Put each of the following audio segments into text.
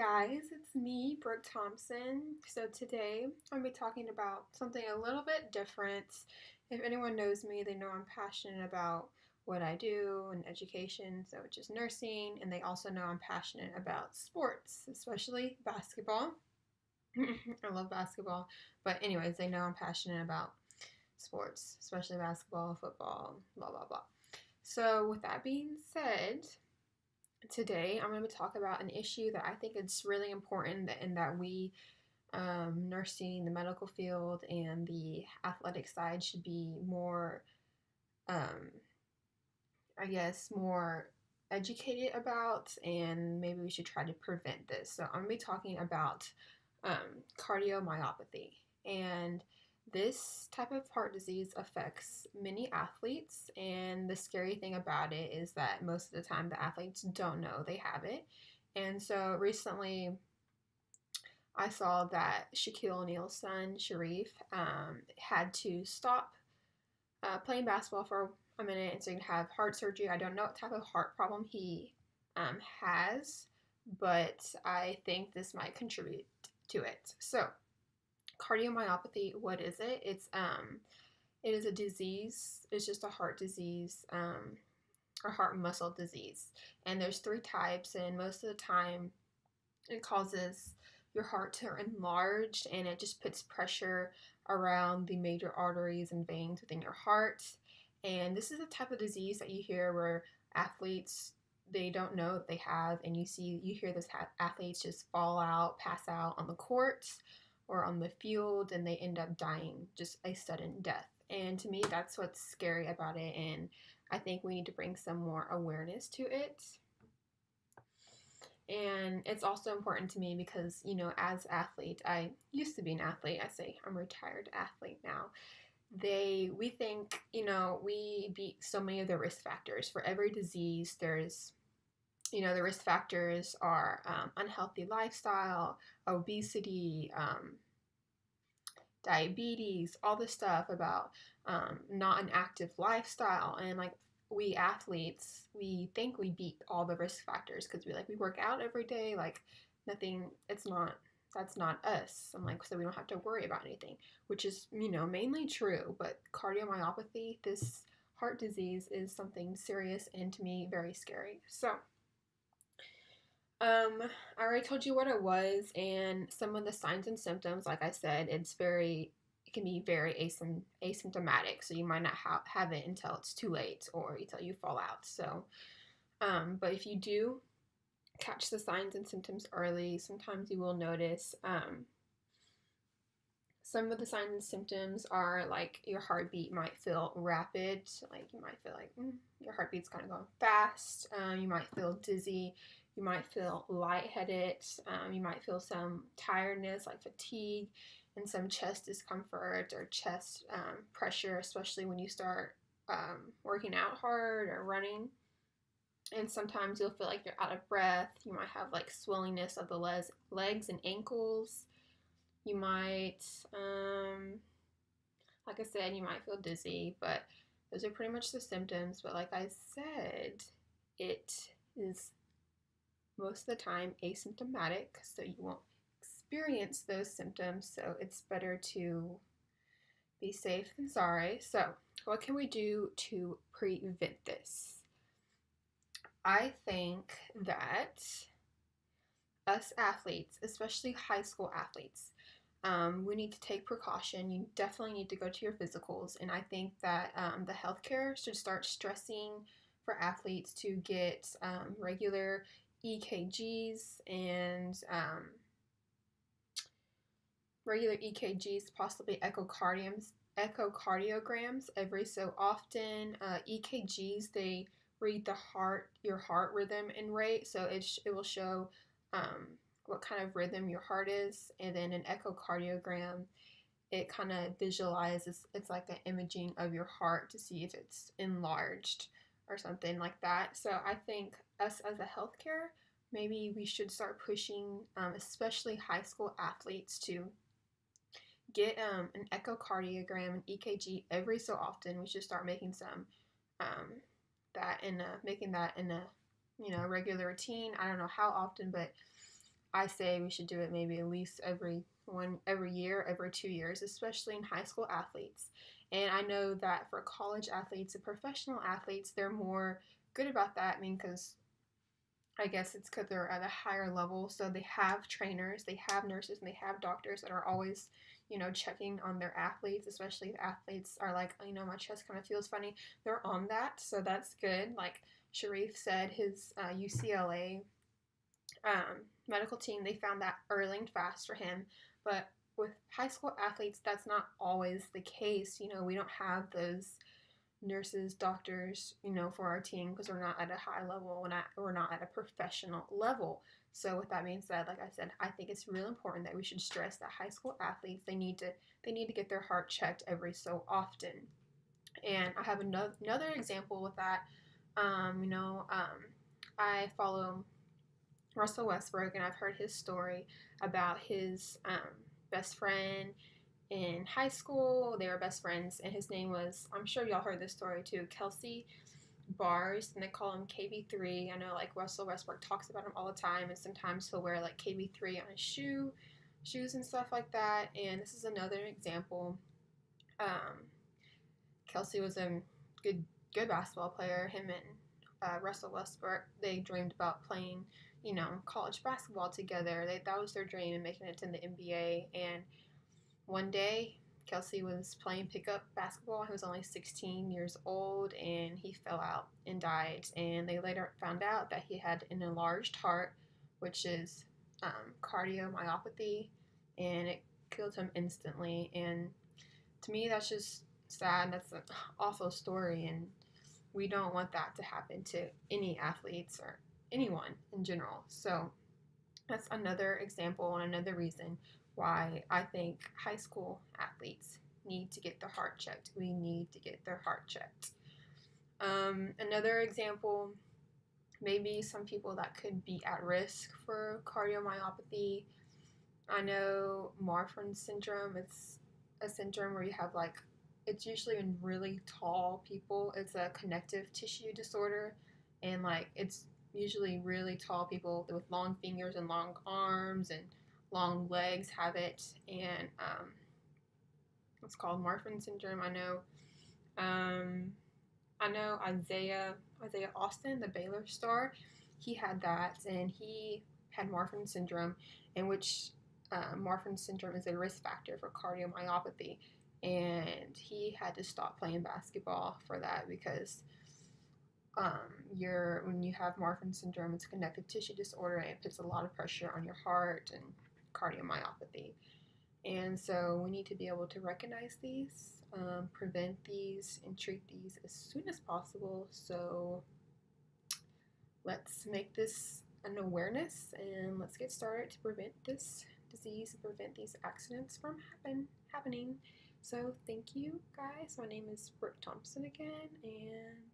guys, it's me, Brooke Thompson. So today I'm going to be talking about something a little bit different. If anyone knows me, they know I'm passionate about what I do in education, so which is nursing, and they also know I'm passionate about sports, especially basketball. I love basketball, but anyways, they know I'm passionate about sports, especially basketball, football, blah blah blah. So with that being said, today I'm going to talk about an issue that I think is really important and that we, nursing, the medical field, and the athletic side should be more, um, I guess, more educated about, and maybe we should try to prevent this. So I'm going to be talking about cardiomyopathy. And this type of heart disease affects many athletes, and the scary thing about it is that most of the time the athletes don't know they have it. And so recently I saw that Shaquille O'Neal's son, Sharif, had to stop playing basketball for a minute and so he can have heart surgery. I don't know what type of heart problem he has, but I think this might contribute to it. So, cardiomyopathy, what is it? It is a disease. It's just a heart disease, or heart muscle disease. And there's three types, and most of the time it causes your heart to enlarge, and it just puts pressure around the major arteries and veins within your heart. And this is the type of disease that you hear where athletes, they don't know that they have, and you hear this athletes just fall out, pass out on the courts or on the field, and they end up dying just a sudden death. And to me, that's what's scary about it, and I think we need to bring some more awareness to it. And it's also important to me because, as athlete, I used to be an athlete. I say I'm a retired athlete now. We think, we beat so many of the risk factors. For every disease, there's, the risk factors are unhealthy lifestyle, obesity, diabetes, all this stuff about not an active lifestyle. And like, we athletes, we think we beat all the risk factors because we work out every day, like nothing, that's not us. I'm like, so we don't have to worry about anything, which is, mainly true. But cardiomyopathy, this heart disease, is something serious and to me very scary. So I already told you what it was and some of the signs and symptoms. Like I said, it can be very asymptomatic. So you might not have it until it's too late or until you fall out. So, but if you do catch the signs and symptoms early, sometimes you will notice, some of the signs and symptoms are like your heartbeat might feel rapid, like you might feel like your heartbeat's kind of going fast. You might feel dizzy. You might feel lightheaded. You might feel some tiredness, like fatigue, and some chest discomfort or chest pressure, especially when you start working out hard or running. And sometimes you'll feel like you're out of breath. You might have like swellingness of the legs and ankles. You might, like I said, you might feel dizzy, but those are pretty much the symptoms. But like I said, it is most of the time asymptomatic, so you won't experience those symptoms. So it's better to be safe than sorry. So what can we do to prevent this? I think that us athletes, especially high school athletes, we need to take precaution. You definitely need to go to your physicals, and I think that the healthcare should start stressing for athletes to get regular EKGs and possibly echocardiograms every so often. EKGs, they read your heart rhythm and rate, so it will show what kind of rhythm your heart is. And then an echocardiogram, it kind of visualizes, it's like an imaging of your heart to see if it's enlarged or something like that. So I think us as a healthcare, maybe we should start pushing, especially high school athletes, to get an echocardiogram and EKG every so often. We should start making making that in a regular routine. I don't know how often, but I say we should do it maybe at least every year, every 2 years, especially in high school athletes. And I know that for college athletes and professional athletes, they're more good about that. I mean, because I guess it's because they're at a higher level, so they have trainers, they have nurses, and they have doctors that are always, checking on their athletes, especially if athletes are like, my chest kind of feels funny. They're on that, so that's good. Like Sharif said, his UCLA medical team, they found that early and fast for him. But with high school athletes, that's not always the case. We don't have those nurses, doctors, for our team because we're not at a high level, we're not at a professional level. So with that being said, like I said, I think it's real important that we should stress that high school athletes, they need to get their heart checked every so often. And I have another example with that. I follow Russell Westbrook, and I've heard his story about his best friend in high school. They were best friends, and his name was, I'm sure y'all heard this story too, Kelsey Bars, and they call him KB3. I know like Russell Westbrook talks about him all the time, and sometimes he'll wear like KB3 on his shoes and stuff like that. And this is another example. Kelsey was a good basketball player. Him and Russell Westbrook, they dreamed about playing, college basketball together. That was their dream, and making it to the NBA. And one day, Kelsey was playing pickup basketball. He was only 16 years old, and he fell out and died. And they later found out that he had an enlarged heart, which is cardiomyopathy, and it killed him instantly. And to me, that's just sad. That's an awful story, and we don't want that to happen to any athletes or anyone in general. So that's another example and another reason why I think high school athletes need to get their heart checked. We need to get their heart checked. Another example, maybe some people that could be at risk for cardiomyopathy. I know Marfan syndrome, it's a syndrome where you have it's usually in really tall people. It's a connective tissue disorder, and it's usually really tall people with long fingers and long arms and long legs have it, and it's called Marfan syndrome. I know Isaiah Austin, the Baylor star, he had that, and he had Marfan syndrome, in which Marfan syndrome is a risk factor for cardiomyopathy, and he had to stop playing basketball for that because when you have Marfan syndrome, it's a connective tissue disorder, and it puts a lot of pressure on your heart and cardiomyopathy. And so we need to be able to recognize these, prevent these, and treat these as soon as possible. So let's make this an awareness, and let's get started to prevent this disease and prevent these accidents from happening. So thank you guys. My name is Britt Thompson again, and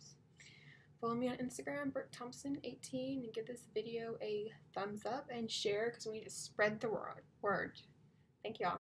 follow me on Instagram, BrittThompson18, and give this video a thumbs up and share because we need to spread the word. Thank y'all.